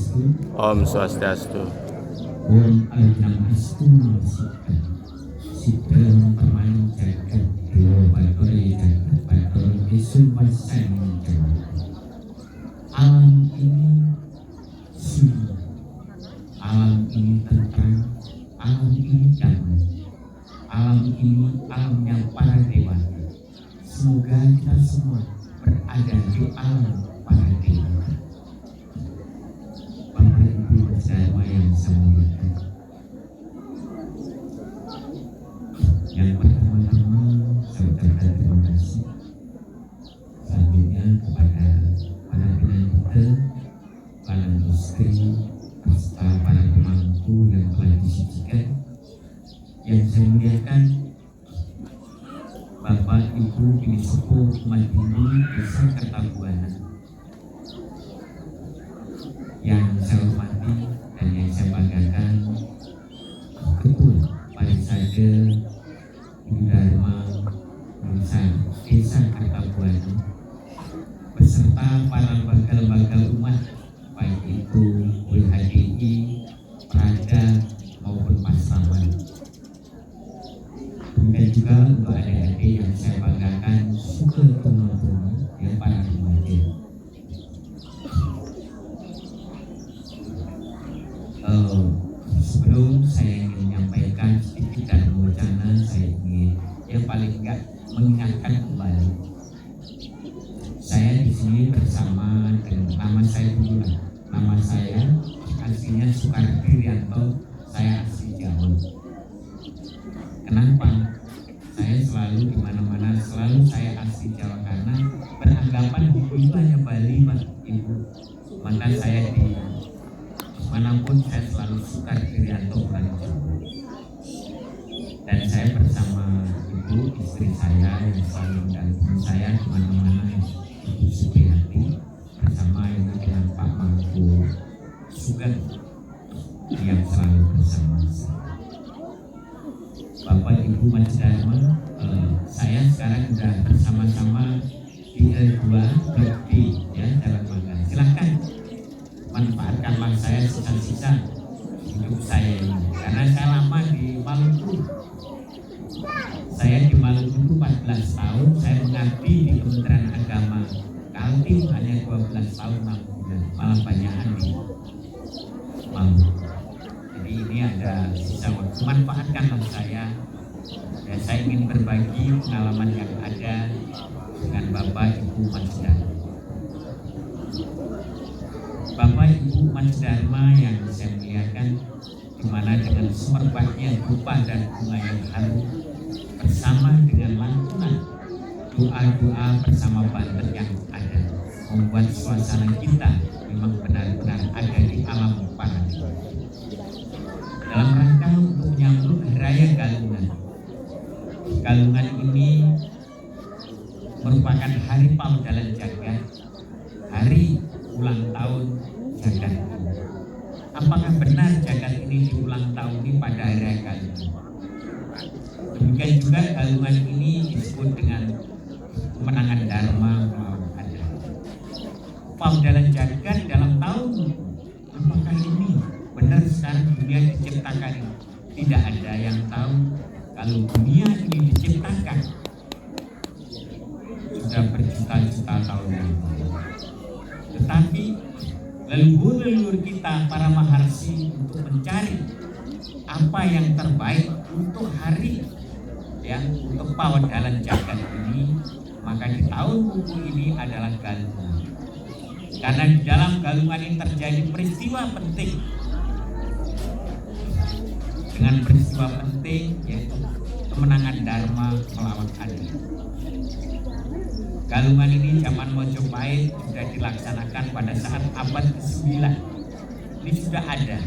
Swastiastu. Om Swastiastu. Om Anunastu Sidang Permainan Jagat Dewa Batori Jagat Batori Isun Wasan. Alam ini sunyi, alam ini tentram, alam ini damai, alam ini alamnya para dewa. Semoga kita semua berada di alam para dewa. Bapak Ibu bersama yang saya muliakan, yang pertama-tama saya ucapkan terima kasih selanjutnya kepada para penantu, para istri, serta para pemangku yang telah disucikan. Yang saya muliakan Bapak Ibu Bini Sepuh Umat Hindu Desa Kertabuana, yang saya hormati dan yang saya banggakan Ketua Parisade Dharma Desa Kertabuana beserta para lembaga-lembaga umat, baik itu WHDI, Prada maupun Pasaman. Demikian juga untuk adik-adik yang saya banggakan, suka teman-teman yang para remaja. Sebelum saya ingin menyampaikan sedikit dan wacana, saya ingin yang paling enggak mengingatkan kembali. Saya di sini bersama dengan nama saya dulu. Nama saya aslinya Soekardianto, saya asli Jawa. Kenapa? Saya selalu di mana-mana selalu saya asli Jawa karena beranggapan itu hanya Bali, Pak Ibu. Maka saya di manapun saya selalu Soekardianto bukan Jawa. Dan saya bersama ibu istri saya yang selalu mendampingi saya di mana-mana, Ibu Supriyati, bersama ibu dengan Pak Mangku Sugeng yang selalu bersama saya. Bapak Ibu Mas Dharma, saya sekarang sudah bersama-sama di L2 B ya, Jalan Mangga. Silakan manfaatkanlah saya sisa-sisa hidup saya ini, karena saya lama di Maluku. Saya di Maluku 14 tahun, saya mengabdi di Kementerian Agama Kaltim hanya 12 tahun 6 bulan, malah banyakan di Maluku. Jadi ini ada sisa waktu, manfaatkanlah saya. Dan saya ingin berbagi pengalaman yang ada dengan Bapak Ibu Mas Dharma. Bapak Ibu Mas Dharma yang saya muliakan, di mana dengan semerbaknya dupa dan bunga yang harum bersama dengan lantunan doa-doa bersama banten yang ada, membuat suasana kita memang benar-benar ada di alam para dewa. Dalam rangka untuk menyambut Raya Galungan. Galungan ini merupakan hari Paudalan Jagat, hari ulang tahun Jagat ini. Apakah benar Jagat ini diulang tahuni pada hari Raya Galungan? Demikian juga Galungan ini disebut dengan kemenangan Dharma melawan Adha. Paudalan Jagat dalam tahun, apakah ini benar sekarang dunia diciptakan? Tidak ada yang tahu. Kalau dunia ini diciptakan sudah berjuta-juta tahun yang lalu. Tetapi leluhur-leluhur kita para maharsi untuk mencari apa yang terbaik untuk hari yang untuk Paudalan Jagat ini, maka di tahun buku ini adalah Galungan. Karena di dalam Galungan ini terjadi peristiwa penting. Dengan peristiwa penting yaitu kemenangan Dharma melawan Adha. Galungan ini zaman Mojopahit sudah dilaksanakan pada saat abad ke-9. Ini sudah ada.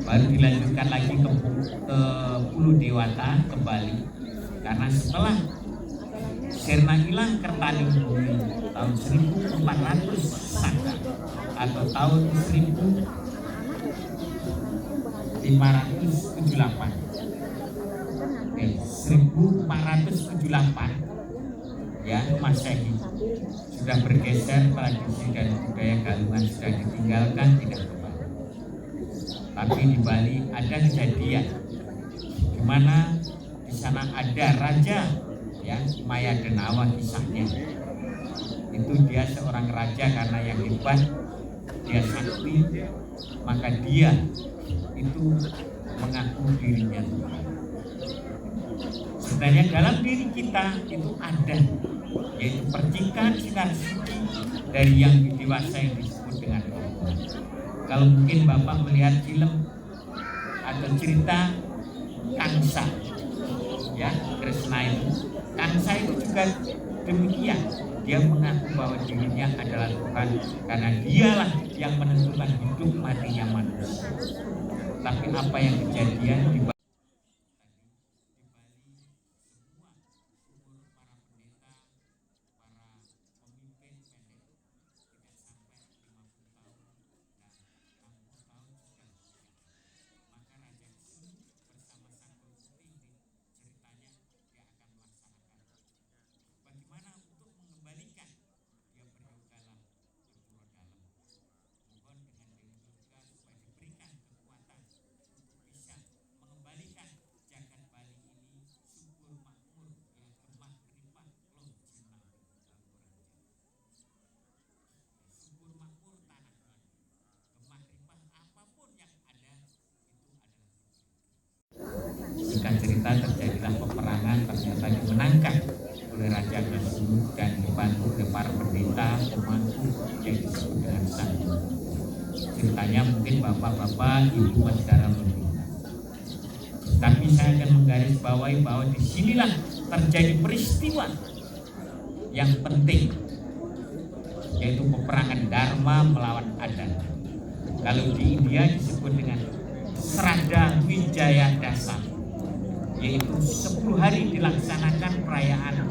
Baru dilanjutkan lagi ke Pulau Dewata, ke Bali. Karena setelah Sirna hilang Kertaning Bumi tahun 1400 Saka atau tahun 1478. ya Masehi sudah bergeser, tradisi dan budaya galungan sudah ditinggalkan, tidak kembali. Tapi di Bali ada kejadian di mana di sana ada raja, ya Maya Denawa kisahnya. Itu dia seorang raja karena yang hebat, dia sakti, maka dia itu mengaku dirinya Tuhan. Sebenarnya dalam diri kita itu ada, yaitu percikan sinar suci dari yang dewasa yang disebut dengan Allah. Kalau mungkin Bapak melihat film atau cerita Kangsa, ya Krishna itu, Kangsa itu juga demikian. Dia mengaku bahwa dirinya adalah Tuhan karena dialah yang menentukan hidup matinya manusia. Tapi apa yang kejadian di Bali? Semua umur para pendeta, para pemimpin pendek tidak sampai 50 tahun dan 60 tahun sudah. Maka Raja Kusuma bersama sang pemimpin ceritanya dia akan melaksanakan. Bagaimana untuk mengembalikan? Dia berdoa dalam, berdoa dalam. Mohon dengan diri juga supaya diberikan kekuatan untuk bisa mengembalikan jagat Bali ini subur makmur, ya gemah ripah loh jinang subur makmur tanah Bali, gemah ripah apapun yang ada itu adalah. Singkat cerita terjadilah peperangan, ternyata dimenangkan oleh Raja Kusuma dan dibantu oleh para pendeta pemangku yang disebut dengan Sanggu. Ceritanya mungkin bapak-bapak, ibu masih dalam berita. Tapi saya akan menggarisbawahi bahwa disinilah terjadi peristiwa yang penting, yaitu peperangan Dharma melawan Adan. Kalau di India disebut dengan Sraddha Wijaya Dasar, yaitu 10 hari dilaksanakan perayaan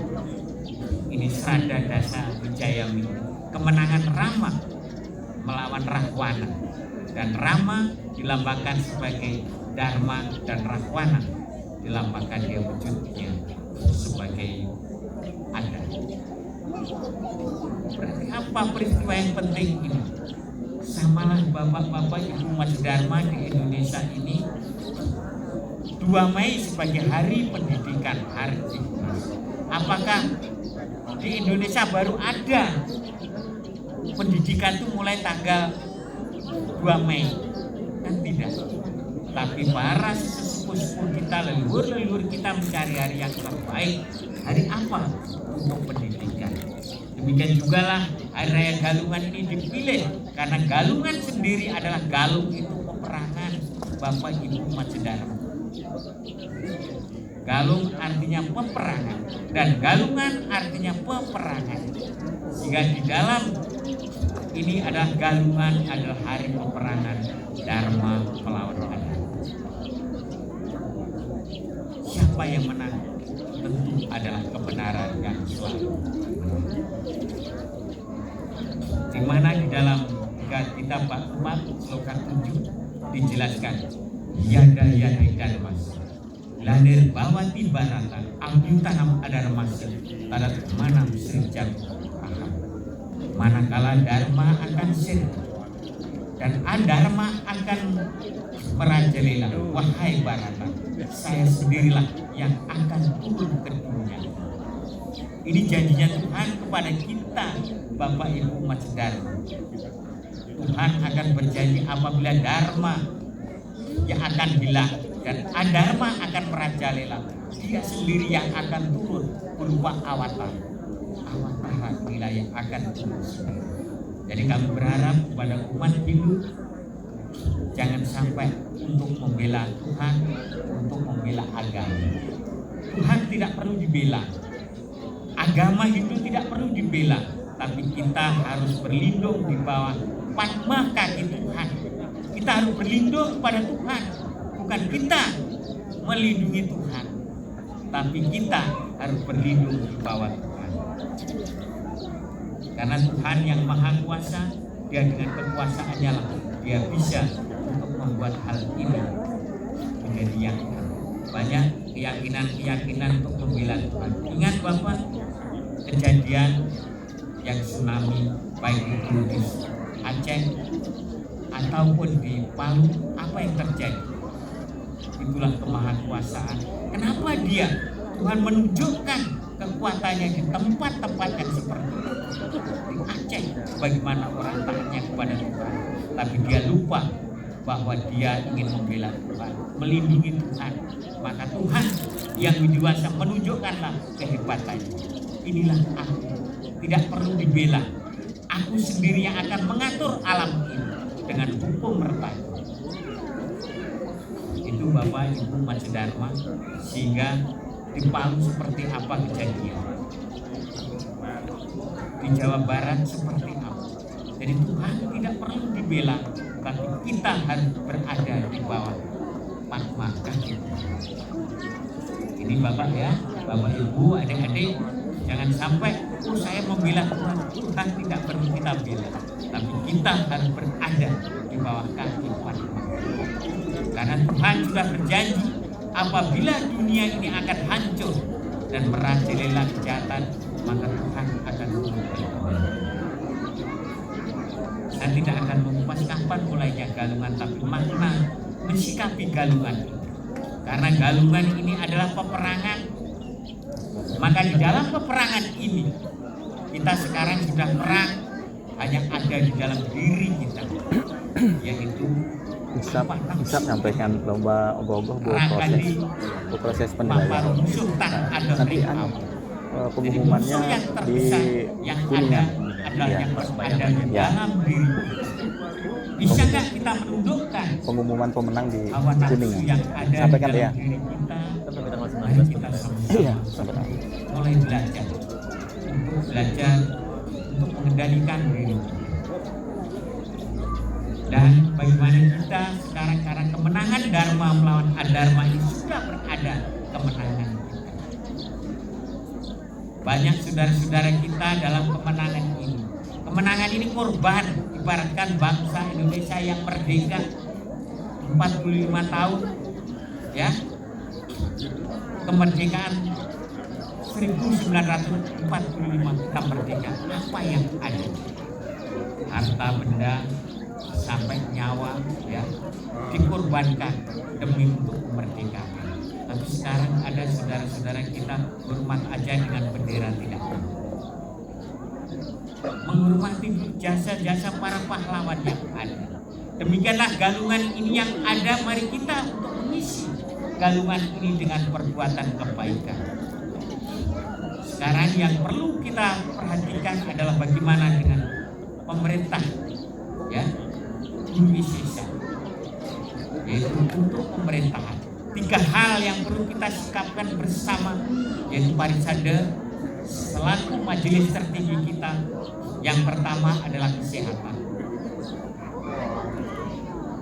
ini Sraddha Dasa Wijayami, kemenangan Rama melawan Rahwana, dan Rama dilambangkan sebagai Dharma dan Rahwana dilambangkan dia wujudnya sebagai Ada. Berarti apa peristiwa yang penting ini? Samalah bapak-bapak ibu Mas Dharma di Indonesia ini 2 Mei sebagai hari pendidikan, hari edukasi. Apakah di Indonesia baru ada pendidikan itu mulai tanggal 2 Mei? Kan tidak. Tapi para sesepuh kita, leluhur kita mencari hari yang terbaik. Hari apa untuk pendidikan? Demikian juga lah hari raya Galungan ini dipilih karena Galungan sendiri adalah galung itu peperangan Bapak Ibu Mas Dharma. Galung artinya peperangan dan galungan artinya peperangan. Sehingga di dalam ini adalah Galungan adalah hari peperangan Dharma melawan Adan. Siapa yang menang? Tentu adalah kebenaran yang selalu. Di mana di dalam kitab Pak Umat sloka 7 dijelaskan yada Dharmas laner bawati barata ambyutanam adarmasya tadat manam sirjam aham. Manakala Dharma akan sir dan Adharma akan merajalela, wahai Barata, saya sendirilah yang akan turun ke dunia. Ini janjinya Tuhan kepada kita, Bapak Ibu Mas Dharma. Tuhan akan berjanji apabila Dharma yang akan hilang dan Adharma akan merajalela, dia sendiri yang akan turun berupa avatar wilayah akan turun. Jadi kami berharap kepada umat Hindu jangan sampai untuk membela Tuhan, untuk membela agama. Tuhan tidak perlu dibela, agama Hindu tidak perlu dibela, tapi kita harus berlindung di bawah padma kaki Tuhan. Kita harus berlindung kepada Tuhan, bukan kita melindungi Tuhan, tapi kita harus berlindung di bawah Tuhan. Karena Tuhan yang maha kuasa, dia dengan kekuasaannya lah dia bisa untuk membuat hal ini menjadi yang banyak keyakinan untuk membela Tuhan. Ingat Bapak, kejadian yang tsunami baik itu di Aceh ataupun di Palu, apa yang terjadi? Itulah kemahakuasaan. Kenapa Tuhan menunjukkan kekuatannya di tempat-tempat yang seperti itu? Di Aceh, bagaimana orang taatnya kepada Tuhan, tapi dia lupa bahwa dia ingin membela Tuhan, melindungi Tuhan. Maka Tuhan yang dewasa menunjukkanlah kehebatannya. Inilah aku, tidak perlu dibela. Aku sendiri yang akan mengatur alam ini dengan hukum merpati. Itu Bapak Ibu Mas Dharma, sehingga di Palu seperti apa kejadian, di Jawa Barat seperti apa. Jadi Tuhan tidak perlu dibela, tapi kita harus berada di bawah fatwa kaki. Ini Bapak ya, Bapak Ibu, adik-adik, jangan sampai saya membela Tuhan. Tuhan tidak perlu kita bela, tapi kita harus berada di bawah kaki fatwa. Karena Tuhan sudah berjanji, apabila dunia ini akan hancur dan merajalela kejahatan, maka Tuhan akan mengumpulkan. Saya tidak akan mengupas kapan mulainya galungan, tapi makna mensikapi galungan ini. Karena galungan ini adalah peperangan. Maka di dalam peperangan ini, kita sekarang sudah perang hanya ada di dalam diri kita, yaitu Hisap sampaikan lomba ogoh-ogoh proses penilaian. Nanti pengumumannya di Kuningan. Ya. Bisa nggak kita menundukkan pengumuman pemenang di Kuningan? Sampaikan ya. Iya, mulai belajar untuk mengendalikan diri. Dan bagaimana kita sekarang karena kemenangan Dharma melawan Adharma ini sudah berada kemenangan kita. Banyak saudara-saudara kita dalam kemenangan ini. Kemenangan ini korban, ibaratkan bangsa Indonesia yang merdeka 45 tahun, ya, kemerdekaan 1945 kita merdeka. Apa yang ada? Harta benda sampai nyawa, ya, dikorbankan demi untuk kemerdekaan. Tapi sekarang ada saudara-saudara kita hormat aja dengan bendera tidak. Menghormati jasa-jasa para pahlawan yang ada. Demikianlah galungan ini yang ada. Mari kita untuk mengisi galungan ini dengan perbuatan kebaikan. Sekarang yang perlu kita perhatikan adalah bagaimana dengan pemerintah, ya, Indonesia, yaitu untuk pemerintahan. 3 hal yang perlu kita sikapkan bersama, yaitu Parisade selaku majelis tertinggi kita. Yang pertama adalah kesehatan.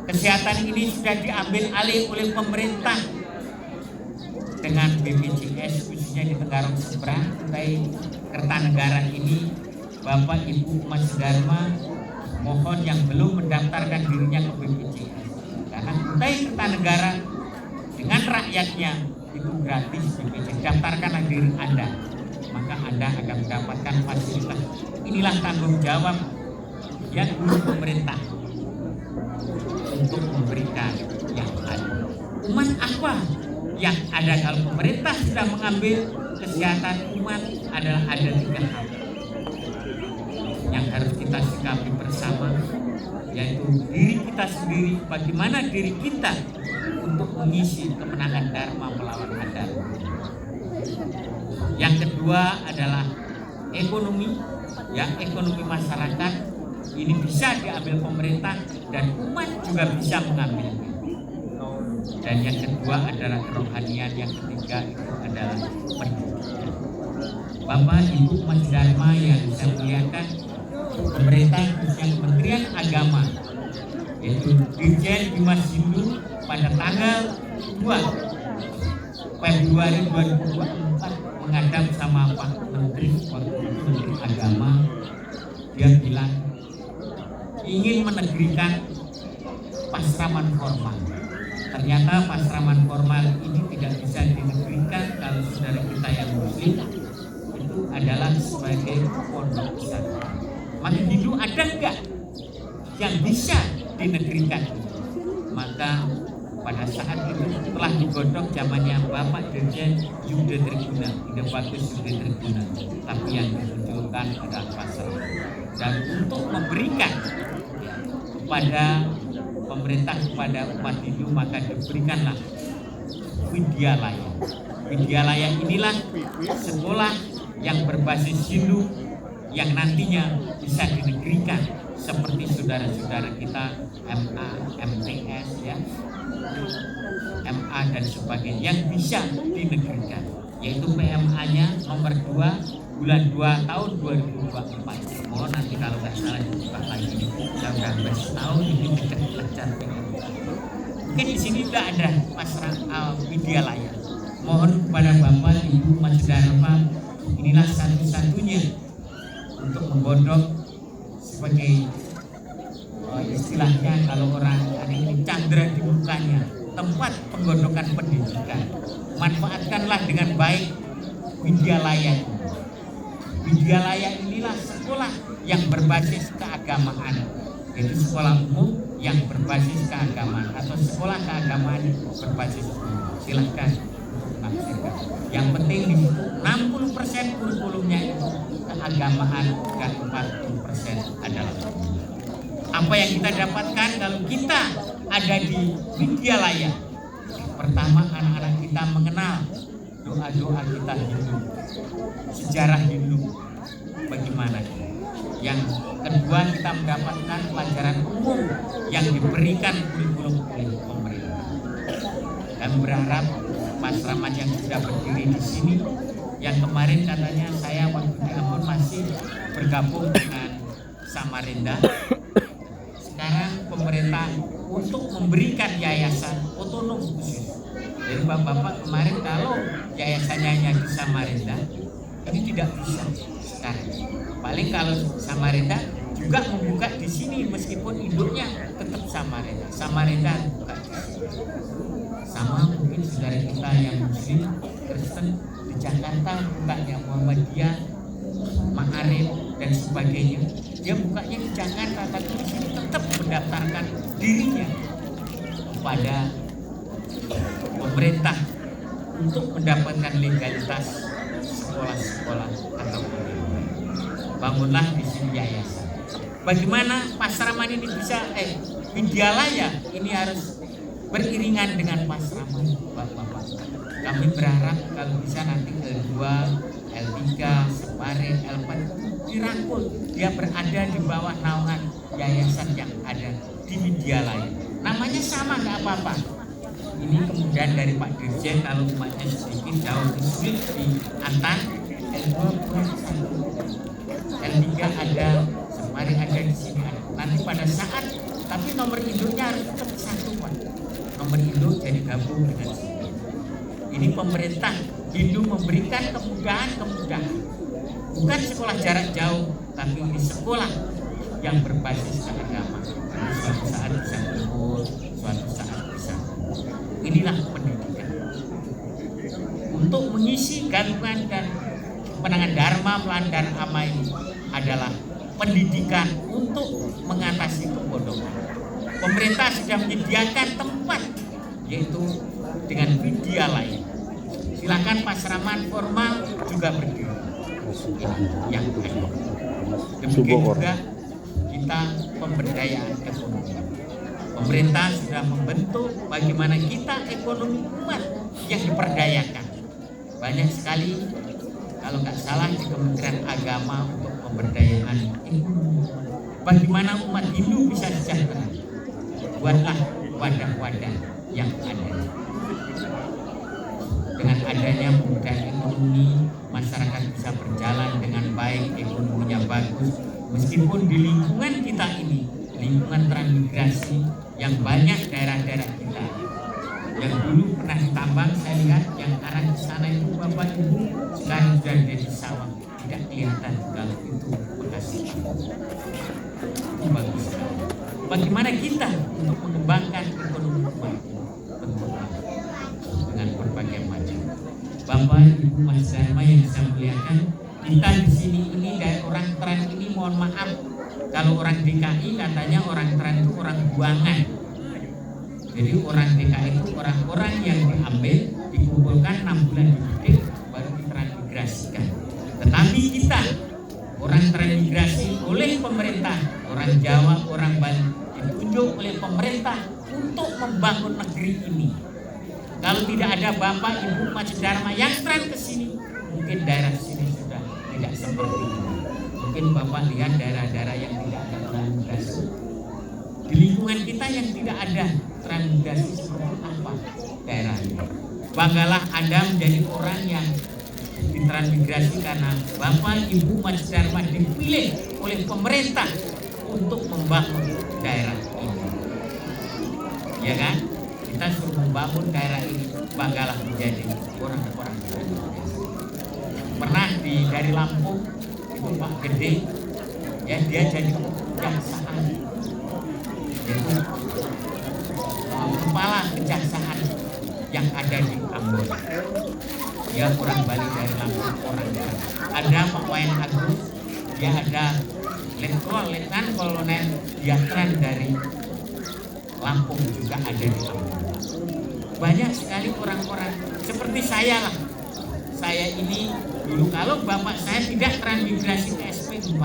Kesehatan ini sudah diambil alih oleh pemerintah dengan BPJS, khususnya di Tenggarong Seberang, Kertanegara ini. Bapak Ibu Mas Dharma mohon yang belum mendaftarkan dirinya ke BPJS, karena Kutai Kertanegara dengan rakyatnya itu gratis BPJS. Daftarkanlah diri Anda, maka Anda akan mendapatkan fasilitas. Inilah tanggung jawab yang pemerintah untuk memberikan yang ada. Umat apa yang ada kalau pemerintah sudah mengambil kesehatan umat? Adalah ada 3 hal yang harus kita sikapi bersama, yaitu diri kita sendiri, bagaimana diri kita untuk mengisi kemenangan Dharma melawan Adharma. Yang kedua adalah ekonomi, ya, ekonomi masyarakat ini bisa diambil pemerintah dan umat juga bisa mengambilnya. Dan yang kedua adalah kerohanian, yang ketiga itu adalah pendidikan. Bapak Ibu Mas Dharma yang saya muliakan, pemerintah khususnya Kementerian Agama, yaitu Dirjen Dimas Hindu pada tanggal 2 Februari 2024 menghadap sama Pak Menteri Agama. Dia bilang ingin menegrikan pasraman formal. Ternyata pasraman formal ini tidak bisa dinegrikan kalau saudara kita yang muslim itu adalah sebagai pondok pesantren. Maka Hindu ada enggak yang bisa dinegerikan? Maka pada saat itu telah digodok zamannya Bapak Dirjen Yuda Triguna, Ide Bagus Yuda Triguna, tapi yang dimunculkan adalah pasar. Dan untuk memberikan kepada pemerintah, kepada umat Hindu, maka diberikanlah Widyalaya. Widyalaya inilah sekolah yang berbasis Hindu yang nantinya bisa dinegerikan seperti saudara-saudara kita MA, MTS ya, MA dan sebagainya yang bisa dinegerikan, yaitu PMA-nya nomor 2 bulan 2 tahun 2024. Mohon nanti kalau nggak salah dibuka lagi, saya udah bersetahun ini tidak belajar PMA. Mungkin di sini tidak ada Widyalaya. Mohon kepada Bapak Ibu Mas Dharma, inilah satu-satunya untuk menggodok sebagai istilahnya kalau orang ada ini candra di mukanya, tempat penggodokan pendidikan. Manfaatkanlah dengan baik Widyalaya. Widyalaya inilah sekolah yang berbasis keagamaan, yaitu sekolah umum yang berbasis keagamaan atau sekolah keagamaan berbasis umum. Silahkan tafsirkan. Yang penting di 60% kurikulumnya itu keagamaan dan 40% adalah apa yang kita dapatkan kalau kita ada di Widyalaya. Pertama, anak-anak kita mengenal doa-doa kita Hindu, sejarah Hindu bagaimana. Yang kedua, kita mendapatkan pelajaran umum yang diberikan kurikulum oleh pemerintah. Dan berharap Mas Rahmat yang sudah berdiri di sini, yang kemarin katanya saya waktu di Ambon masih bergabung dengan Samarinda. Sekarang pemerintah untuk memberikan yayasan otonom khusus. Jadi bapak-bapak kemarin kalau yayasannya hanya di Samarinda, ini tidak bisa sekarang. Paling kalau Samarinda juga membuka di sini meskipun induknya tetap Samarinda. Samarinda buka di sini. Sama mungkin saudara kita yang Muslim, Kristen di Jakarta bukanya Muhammadiyah, Ma'arif dan sebagainya. Dia bukanya di Jakarta, tapi di sini tetap mendaftarkan dirinya kepada pemerintah untuk mendapatkan legalitas sekolah-sekolah atau pendidikan. Bangunlah di sini yayasan. Bagaimana Pasraman ini bisa Widyalaya ini harus beriringan dengan Pasraman, Bapak-bapak. Kami berharap kalau bisa nanti L2, L3, Separin, L4 dirangkul, dia berada di bawah naungan yayasan yang ada di Widyalaya. Namanya sama nggak apa-apa. Ini kemudian dari Pak Dirjen, kalau umatnya sedikit jauh sulit di Antan, L2 kurang 1, L3 ada, Separin ada, di sini ada. Nanti pada saat, tapi nomor induknya harus tetap satu Pak. Nomor induk jadi gabung dengan sini. Ini pemerintah Hindu memberikan kemudahan-kemudahan. Bukan sekolah jarak jauh, tapi ini sekolah yang berbasis keagamaan. Suatu saat bisa kumpul, suatu saat bisa. Inilah pendidikan. Untuk mengisi gabungan dan penangan Dharma Melandar Ama ini adalah pendidikan untuk mengatasi kebodohan. Pemerintah sudah menyediakan tempat, yaitu dengan Widyalaya. Silakan Pasraman formal juga berdiri. Yang ada. Demikian juga kita pemberdayaan ekonomi. Pemerintah sudah membentuk bagaimana kita ekonomi umat yang diperdayakan. Banyak sekali, kalau nggak salah di Kementerian Agama untuk pemberdayaan ekonomi. Bagaimana umat Hindu bisa sejahtera? Buatlah wadah-wadah yang ada. Dengan adanya pemberdayaan ekonomi, masyarakat bisa berjalan dengan baik, ekonominya bagus. Meskipun di lingkungan kita ini, lingkungan transmigrasi yang banyak daerah-daerah kita yang dulu pernah ditambang, saya lihat yang arah ke sana itu Bapak Ibu sekarang sudah jadi sawah, tidak kelihatan kalau itu Bekasi. Itu bagus. Bagaimana kita untuk mengembangkan ekonomi umat? Dengan berbagai macam. Bapak Ibu Mas Dharma yang saya muliakan, kita di sini ini dari orang Tren ini, mohon maaf kalau orang DKI katanya orang Tren itu orang buangan. Jadi orang DKI itu orang-orang yang diambil, dikumpulkan 6 bulan dididik, baru ditransmigrasikan. Tetapi kita orang transmigrasi oleh pemerintah, orang Jawa, orang Bali ditunjuk oleh pemerintah untuk membangun negeri ini. Kalau tidak ada Bapak Ibu Mas Dharma yang tren ke sini, mungkin daerah sini sudah tidak seperti ini. Mungkin Bapak lihat daerah-daerah yang tidak ada transmigrasi. Di lingkungan kita yang tidak ada transmigrasi seperti apa daerahnya. Banggalah Anda menjadi orang yang ditransmigrasi karena Bapak Ibu Mas Dharma dipilih oleh pemerintah untuk membangun daerah ini. Ya kan? Kita suruh membangun daerah ini, banggalah menjadi orang-orang transmigrasi. Pernah dari Lampung itu Pak Gede, ya dia jadi kejaksaan, yaitu kepala kejaksaan yang ada di Ambon. Dia orang Bali dari Lampung, orang Bali. Ada Pak Wayan Agus, dia ada Letnan Kolonel Diatran dari Lampung juga ada di Lampung. Banyak sekali orang-orang seperti saya lah. Saya ini dulu kalau bapak saya tidak transmigrasi ke SP4,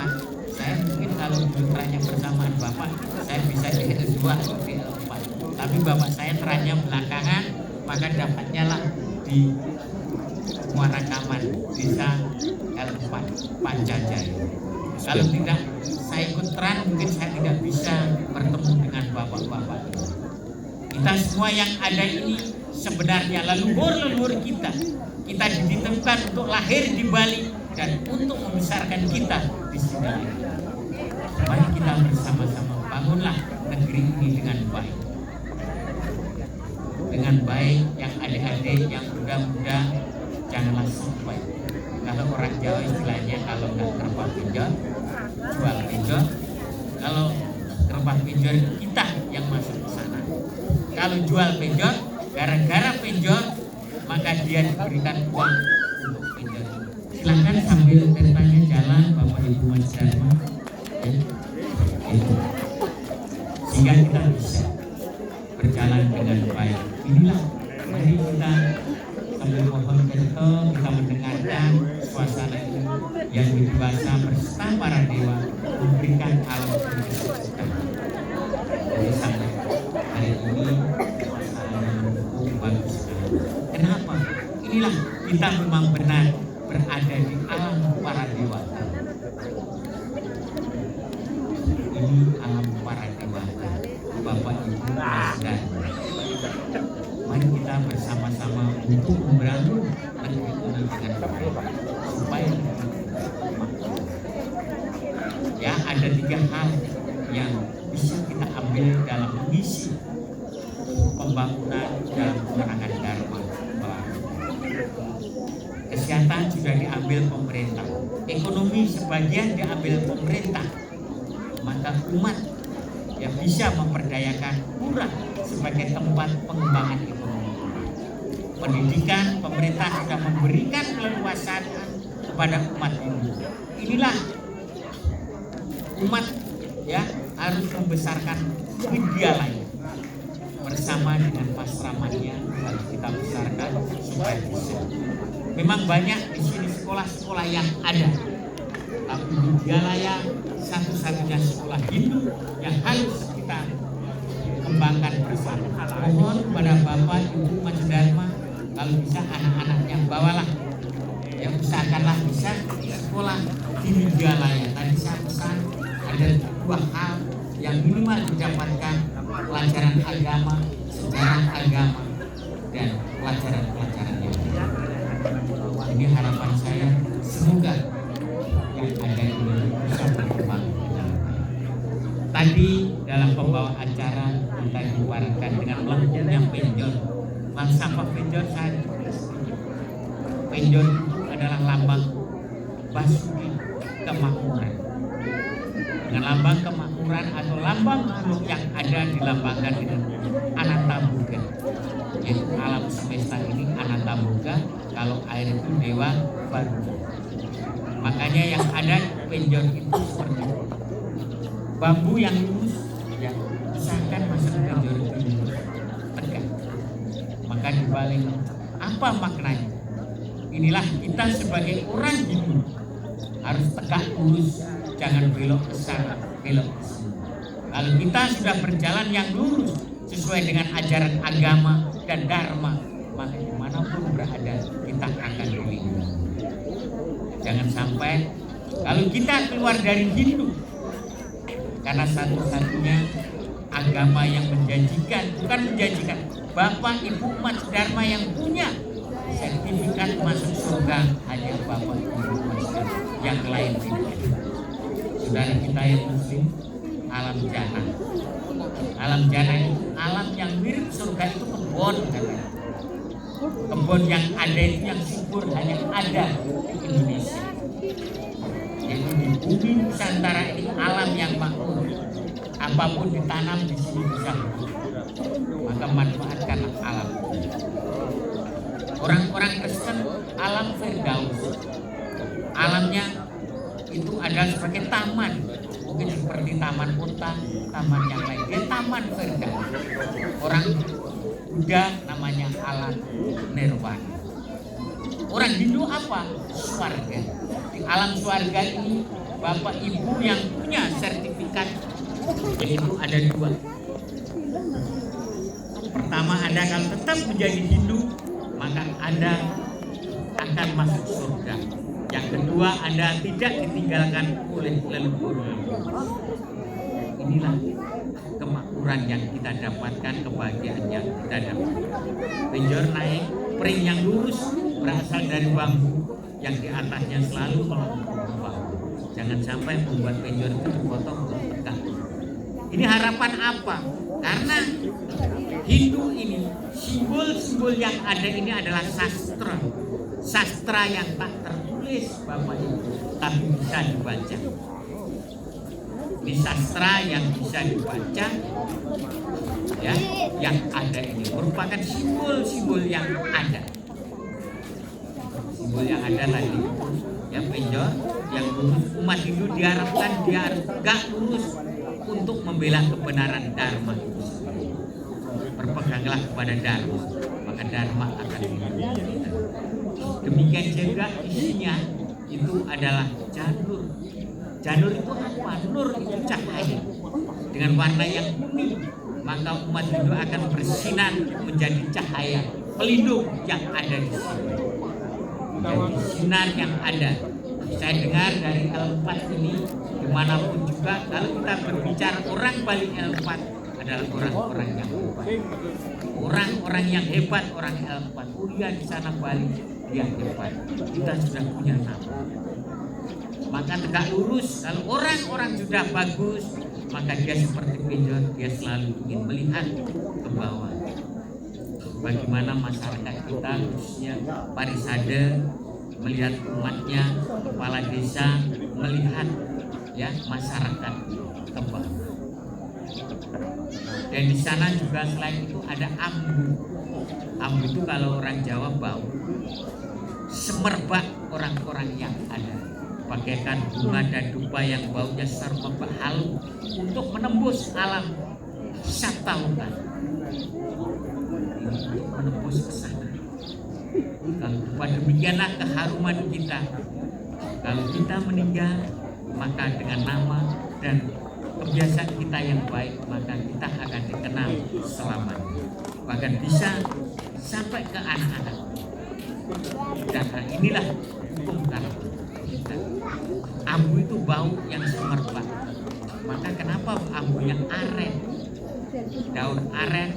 saya mungkin kalau dulu trannya bersamaan bapak, saya bisa di L2 atau di L4. Tapi bapak saya trannya belakangan, maka dapatnya lah di Muarakaman, desa L4, Pancajaya. Kalau tidak saya ikut tran, mungkin saya tidak bisa bertemu dengan bapak-bapak. Kita semua yang ada ini sebenarnya leluhur-leluhur kita. Kita dititipkan untuk lahir di Bali dan untuk membesarkan kita di sini. Mari kita bersama-sama bangunlah negeri ini dengan baik. Dengan baik, yang adik-adik, yang muda-muda, janganlah sampai. Kalau orang Jawa istilahnya kalau nggak kerpah pinjol, jual pinjol. Kalau kerpah pinjol kita yang masuk ke sana. Kalau jual pinjol, gara-gara pinjol, maka dia diberikan uang untuk pinjol. Silakan sambil ceritanya jalan Bapak Ibu Mas Dharma, ya, itu. Sehingga kita bisa berjalan dengan baik. Inilah, mari kita sambil mohon cerita, kita mendengarkan suasana ini yang dewasa beserta para dewa memberikan alam kita. Jadi sampai hari ini suasana yang mendukung bagus sekali. Kenapa? Inilah kita memang benar berada di alam para dewa. Ini alam para dewa. Bapak Ibu Mas Dharma. Mari kita bersama-sama untuk membangun negeri ini dengan baik supaya ya ada 3 hal yang bisa kita ambil dalam mengisi pembangunan dalam penerangan Dharma. Kesehatan sudah diambil pemerintah, ekonomi sebagian diambil pemerintah, maka umat yang bisa memperdayakan kurang sebagai tempat pengembangan ekonomi. Pendidikan, pemerintah sudah memberikan keleluasaan kepada umat ini. Inilah umat ya harus membesarkan Widyalaya bersama dengan pasramannya harus kita besarkan supaya bisa. Memang banyak di sini sekolah-sekolah yang ada, tapi Widyalaya satu-satunya sekolah Hindu yang harus kita kembangkan bersama. Mohon kepada Bapak Ibu Mas Dharma, kalau bisa anak-anaknya bawalah, ya usahakanlah bisa sekolah di Widyalaya. Tadi saya pesan ada 2 hal yang minimal didapatkan: pelajaran agama, sejarah agama, dan pelajaran-pelajaran yang lain. Ini harapan saya, semoga yang ada ini bisa berkembang. Tadi dalam pembawa acara kita diwarakan dengan melengkungnya penjor. Sampah penjor saya tulis. Penjor itu adalah lambang Basuki kemakmuran. Dengan lambang kemakmuran atau lambang makhluk yang ada dilambangkan dengan Anantaboga, yaitu alam semesta ini Anantaboga. Kalau air itu dewa baru. Makanya yang ada penjor itu seperti itu. Bambu yang lurus, ya, usahakan masuk penjor itu tegak. Maka dibalik, apa maknanya? Inilah kita sebagai orang Hindu harus tegak lurus, jangan belok ke sana, belok ke sini. Kalau kita sudah berjalan yang lurus sesuai dengan ajaran agama dan dharma, maka dimanapun berada kita akan dilindungi. Jangan sampai kalau kita keluar dari Hindu karena satu-satunya agama yang menjanjikan, bukan menjanjikan, Bapak Ibu umat Dharma yang punya sertifikat masuk surga hanya Bapak Ibu umat Dharma, yang lain tidak. Saudara kita yang muslim, alam jannah. Alam jannah itu alam yang mirip surga, itu kebun katanya. Kebun yang ada itu yang subur hanya ada di Indonesia. Yaitu di bumi Nusantara ini alam yang makmur. Apapun ditanam di sini bisa hidup. Maka manfaatkan alam. Orang-orang Kristen alam Firdaus. Alamnya itu ada sebagai taman. Mungkin seperti taman kota, taman yang lain. Dia taman Firdaus. Orang Buddha namanya alam nirwana. Orang Hindu apa? Swarga. Di alam swarga ini Bapak Ibu yang punya sertifikat itu ada dua. Pertama, Anda kalau tetap menjadi Hindu, maka Anda akan masuk surga. Yang kedua, Anda tidak ditinggalkan oleh leluhur. Inilah kemakmuran yang kita dapatkan, kebahagiaan yang kita dapatkan. Penjor naik, pring yang lurus berasal dari bambu yang di atasnya selalu melengkung ke bawah. Jangan sampai membuat penjor itu dipotong tegak. Ini harapan apa? Karena Hindu ini simbol-simbol yang ada ini adalah sastra. Sastra yang tak tertulis Bapak Ibu, tapi bisa dibaca. Ini sastra yang bisa dibaca, ya, yang ada ini merupakan simbol-simbol yang ada. Simbol yang ada tadi, ya, penjor yang lurus. Umat Hindu diharapkan dia harus gak lurus untuk membela kebenaran dharma. Berpeganglah kepada dharma, maka dharma akan dilindungi. Demikian juga isinya itu adalah janur. Janur itu apa? Nur itu cahaya. Dengan warna yang kuning, maka umat Hindu akan bersinar menjadi cahaya pelindung yang ada di sini. Menjadi sinar yang ada. Saya dengar dari L4 ini, dimanapun juga, kalau kita berbicara orang Bali L4 adalah orang-orang yang hebat. Orang-orang yang hebat, orang L4. Kuliah di sana Bali, dia hebat. Kita sudah punya nama. Maka tegak lurus. Kalau orang-orang sudah bagus, maka dia seperti penjor, dia selalu ingin melihat ke bawah. Bagaimana masyarakat kita, khususnya Parisade, melihat umatnya, kepala desa melihat, ya, masyarakat ke bawah. Dan di sana juga selain itu ada ambu. Ambu itu kalau orang Jawa bau. Semerbak orang-orang yang ada. Bagaikan bunga dan dupa yang baunya semerbak halu untuk menembus alam sataukan. Untuk menembus ke sana. Kalau demikianlah keharuman kita. Kalau kita meninggal, maka dengan nama dan kebiasaan kita yang baik, maka kita akan dikenal selamanya. Bahkan bisa sampai ke anak-anak. Dan inilah hukum karma kita. Ambu itu bau yang semerbak. Maka kenapa ambunya aren? Daun aren,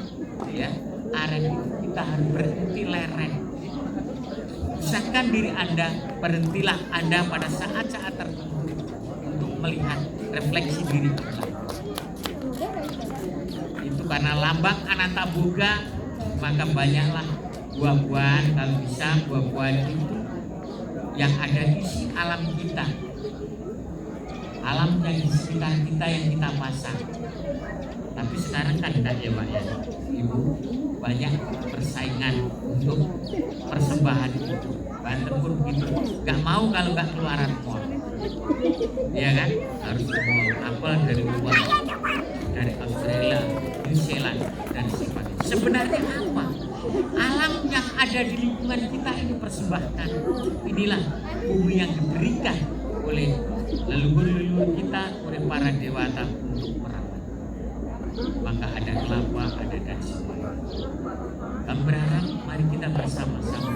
ya, aren itu kita harus berhenti lereng. Usahakan diri Anda, berhentilah Anda pada saat-saat tertentu untuk melihat refleksi diri kita. Itu karena lambang Ananta Boga, maka banyaklah buah-buahan, kalau bisa buah-buahan itu yang ada isi alam kita, alam yang di sekitar kita yang kita pasang. Tapi sekarang kan enggak ya Pak ya, Ibu, banyak persaingan untuk persembahan itu. Banten pun begitu, nggak mau kalau nggak keluaran mall, ya kan? Harus ke mall, apel dari luar, dari Australia, New Zealand, dan sebagainya. Sebenarnya apa? Alam yang ada di lingkungan kita ini persembahkan. Inilah bumi yang diberikan oleh leluhur-leluhur kita, oleh para dewata untuk merawat. Maka ada kelapa, ada dan semuanya. Kami berharap mari kita bersama-sama.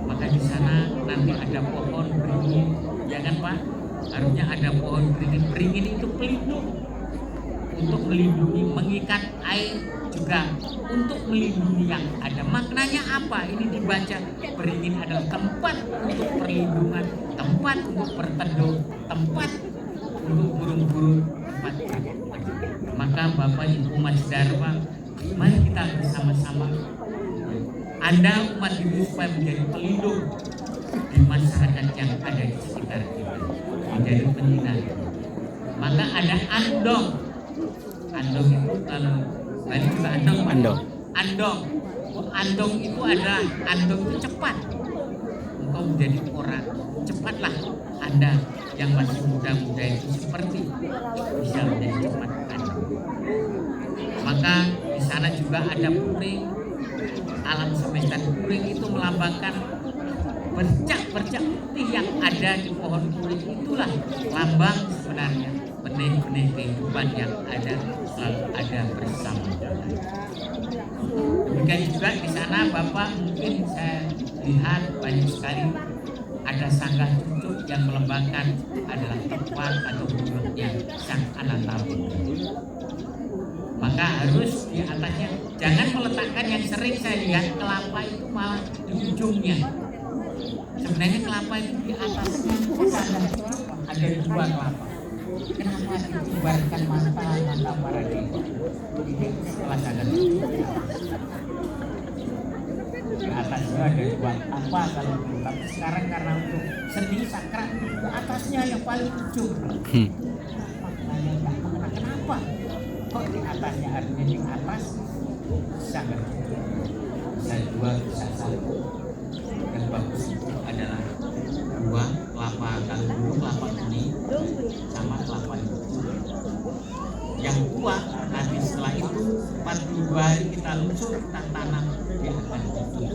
Maka di sana nanti ada pohon beringin, jangan Pak? Harusnya ada pohon beringin. Beringin itu pelindung untuk melindungi, mengikat air juga untuk melindungi yang ada. Maknanya apa? Ini dibaca, beringin adalah tempat untuk perlindungan, tempat untuk berteduh, tempat untuk burung-burung, tempat bermain. Maka Bapak Ibu Mas Dharma, mari kita bersama-sama. Anda umat ini supaya menjadi pelindung di masyarakat yang ada di sekitar kita, menjadi penyinar. Maka ada andong. Andong itu kalau Bali juga andong. Andong. Andong itu adalah andong itu cepat. Engkau menjadi orang cepatlah Anda yang masih muda-muda itu seperti bisa menjadi cepat andong. Maka di sana juga ada puring. Alam semesta puring itu melambangkan bercak-bercak putih yang ada di pohon puring. Itulah lambang sebenarnya benih-benih kehidupan yang ada, selalu ada bersama kita. Demikian juga di sana Bapak mungkin saya lihat banyak sekali ada sanggah cucuk yang melambangkan adalah tempat atau mulutnya sang Anantaruda. Maka harus di atasnya, jangan meletakkan yang sering saya lihat kelapa itu malah di ujungnya. Sebenarnya kelapa itu di atasnya ada dua kelapa. Kenapa dikibarkan mata para dewa? Ini setelah sadar di atasnya ada dua kelapa kalau dulu. Tapi sekarang karena untuk seni sakral di atasnya yang paling ujung. Maknanya nggak mengenal kenapa? Kok di atasnya, artinya di atas sangat bisa dua, bisa satu. Yang bagus itu adalah dua kelapa, kalau dulu kelapa kuning sama kelapa hijau. Yang tua nanti setelah itu 42 hari kita luncur, kita tanam, dia akan tumbuh.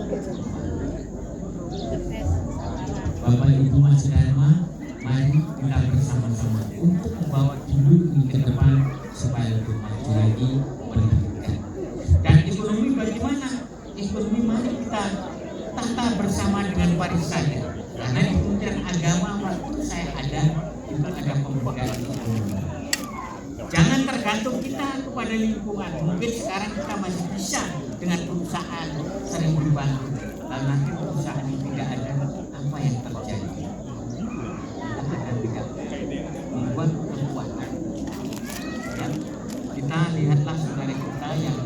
Bapak Ibu Mas Dharma, mari kita bersama-sama untuk membawa dulu ini ke depan supaya lebih maju lagi pendidikan. Dan ekonomi bagaimana? Ekonomi mari kita tata bersama dengan pariwisata. Karena di Kementerian Agama waktu saya ada juga ada pemberdayaan ekonomi. Jangan tergantung kita kepada lingkungan. Mungkin sekarang kita masih bisa dengan perusahaan sering berbantu. Lalu nanti perusahaan ini tidak ada, apa yang terjadi? Kita akan tidak membuat kekuatan. Ya, kita lihatlah saudara kita yang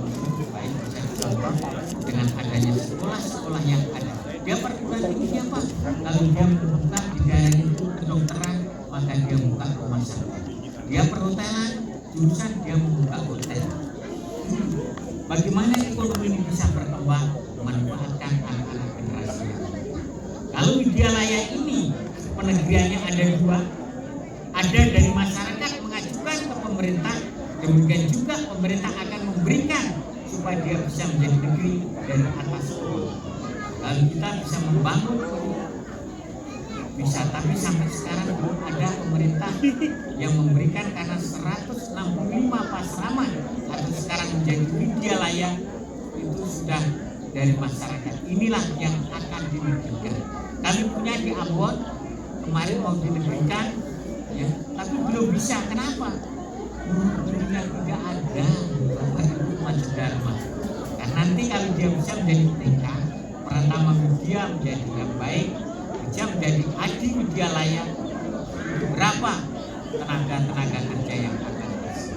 baik, saya contoh dengan adanya sekolah-sekolah yang ada. Dia perguruan tinggi apa? Kalau dia membuka di daerah itu kedokteran, maka dia buka rumah sakit. Dia perhotelan, jurusan dia membuka hotel. Bagaimana ekonomi ini bisa berkembang, memanfaatkan anak-anak generasi yang ada. Kalau Widyalaya ini penegriannya ada dua, ada dari masyarakat mengajukan ke pemerintah, demikian juga pemerintah akan memberikan supaya dia bisa menjadi negeri dari atas bawah. Lalu kita bisa membangun bisa, tapi sampai sekarang belum ada pemerintah yang memberikan, karena 165 pasraman atau sekarang menjadi Widyalaya itu sudah dari masyarakat. Inilah yang akan dinegrikan. Kami punya di Ambon kemarin mau dinegrikan, ya, tapi belum bisa. Kenapa? Gurunya tidak ada. Bapak Ibu Mas Dharma. Dan nanti kalau dia bisa menjadi TK, Pratama Widya menjadi yang baik, bisa menjadi Adi Widyalaya, berapa tenaga kerja yang akan masuk.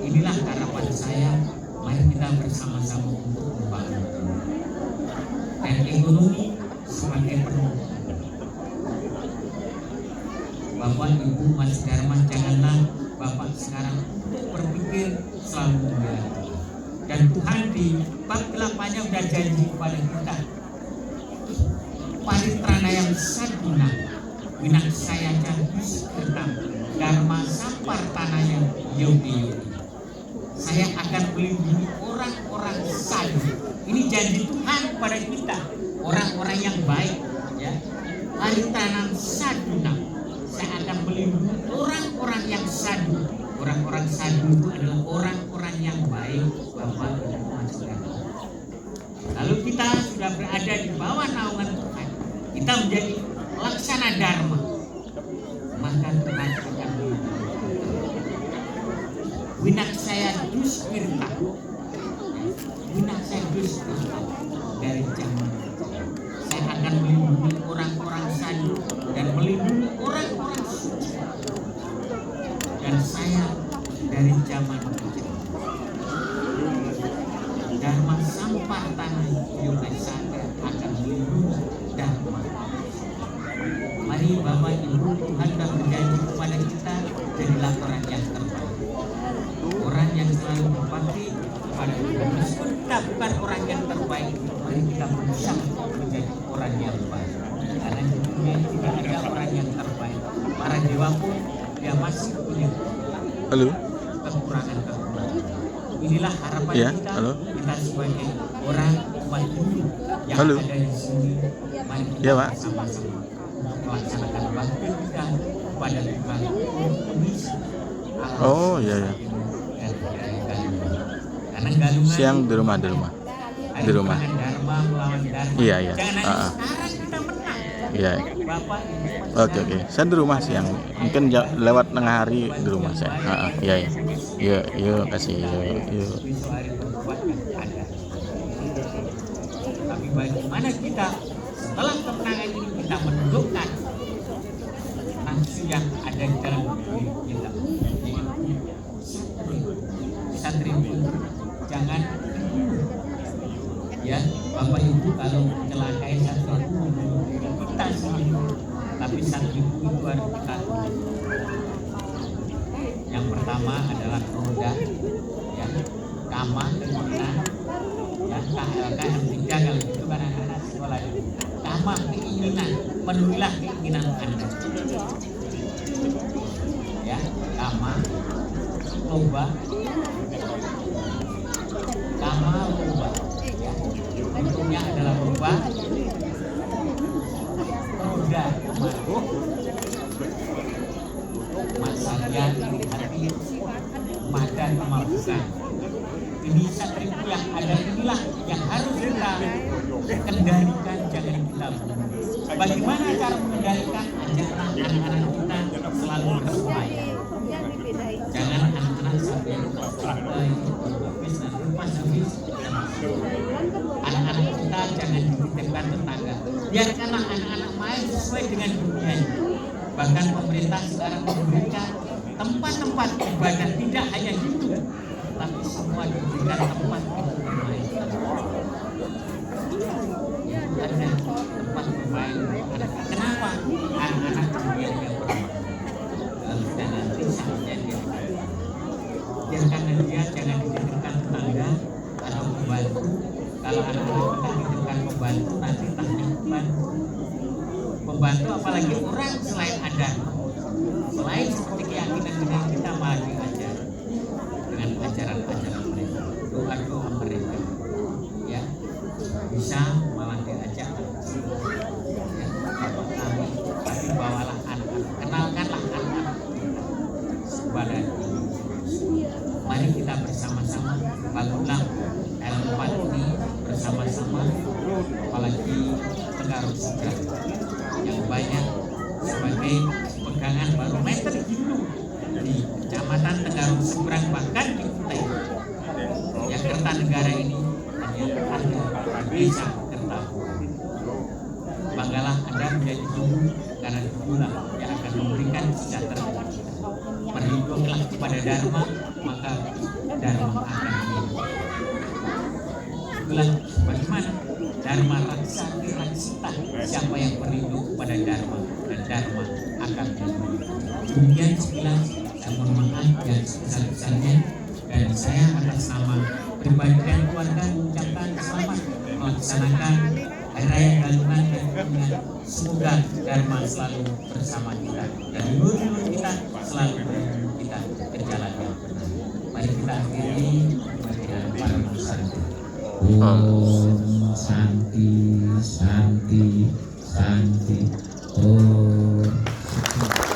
Inilah harapan saya. Mari kita bersama-sama untuk membangun dan ekonomi semakin penuh. Bapak Ibu Mas Dharma, janganlah Bapak sekarang untuk berpikir selalu membela Tuhan. Dan Tuhan di bab 8-nya udah janji kepada kita, paritrana yang saduna winak saya jadus kertam dharma sampar tanahnya yogi. Saya akan melindungi orang-orang sadhu. Ini janji Tuhan kepada kita, orang-orang yang baik, ya. Paritrana saduna, saya akan melindungi orang-orang yang sadhu. Orang-orang sadhu itu adalah orang-orang yang baik, Bapak Ibu Saudara. Lalu kita sudah berada di bawah naungan Tuhan, kita menjadi laksana dharma, maka Tuhan akan winak saya duspirta, winak saya duspirta dari zaman. Saya akan melindungi orang-orang sadhu dan melindungi orang-orang suci. Dan saya dari zaman kejam. Dharma sampar tanah yoga saya akan melindungi dharma. Mari Bapak Ibu, Tuhan telah berjanji kepada kita, jadilah orang yang terbaik. Orang yang selalu berbakti kepada Tuhan. Meskipun kita bukan orang yang terbaik, mari kita berusaha menjadi orang yang baik. Karena di dunia tidak ada orang yang terbaik. Para dewa pun dia masih punya kekurangan-kekurangan. Inilah harapan kita. Kita sebagai orang umat bumi yang ada di sini, mari kita sama-sama melaksanakan bakti kita kepada Tuhan Indonesia. Karena galungan siang di rumah. Dharma melawan Dharma. Iya. Jangan hanya sekarang kita menang. Iya. Bapak, Oke. Saya di rumah siang. Mungkin lewat tengah hari di rumah saya. Iya. Yuk, kasih. Yuk. besok hari berbuat yang ada. Tapi bagaimana kita setelah kemenangan ini kita menundukkan nafsu yang ada di dalam diri kita. Satri jangan, ya Bapak Ibu, kalau mencelakai satu kita sendiri, tapi satu itu harus kita. Yang pertama adalah roda, ya, kama, keinginan, ya, KLK yang tiga kalau itu kan anak-anak sekolah itu. Kama, keinginan, penuhilah keinginan Anda. Ya, kama, loba, kama, loba. Ya, bentuknya adalah loba, roda, mabuk, masanya iri hati, mada kemabukan. Ini satribu yang ada, inilah yang harus kita kendalikan, jangan kita bunuh. Bagaimana cara mengendalikan? Ajarlah anak-anak kita selalu berupaya. Jangan anak-anak sampai anak-anak kita jangan dititipkan tetangga. Biarkanlah anak-anak main sesuai dengan dunianya. Bahkan pemerintah sekarang memberikan tempat-tempat ibadah, tidak hanya Hindu, tapi semua diberikan tempat untuk bermain. Ada tempat bermain anak. Kenapa? Anak-anak kemudian yang bermain. Dan nanti saatnya dia biarkan dia jangan dititipkan tetangga atau pembantu. Kalau anak-anak kita dititipkan pembantu, nanti taknya pembantu apalagi orang selain ada, selain seperti keyakinan kita malah diajar dengan ajaran-ajaran mereka, doa-doa mereka, ya bisa malah diajak, ya Bapak kami, tapi bawalah anak-anak, kenalkanlah anak-anak kepada mari kita bersama-sama bangunlah L4 ini bersama-sama, apalagi Tenggarong Seberang yang banyak sebagai pegangan barometer Hindu di Kecamatan Tenggarong Seberang, bahkan di Kutai. Yang Kertanegara ini hanya ada desa Kertabuana. Banggalah Anda menjadi Hindu, karena itulah yang akan memberikan sejahtera. Berlindunglah kepada Dharma, maka Dharma akan melindungi. Itulah bagaimana Dharma raksa diraksita, siapa yang berlindung kepada Dharma, dan Dharma akan melindungi. Demikian sekilas, saya mohon maaf yang sebesar-besarnya, dan saya atas nama pribadi dan keluarga mengucapkan selamat melaksanakan Hari Raya Galungan dan Kuningan. Semoga Dharma selalu bersama kita dan leluhur kita selalu menuntun kita ke jalan yang benar. Mari kita akhiri dengan para santi. Om Santi, Santi, Santi. Om.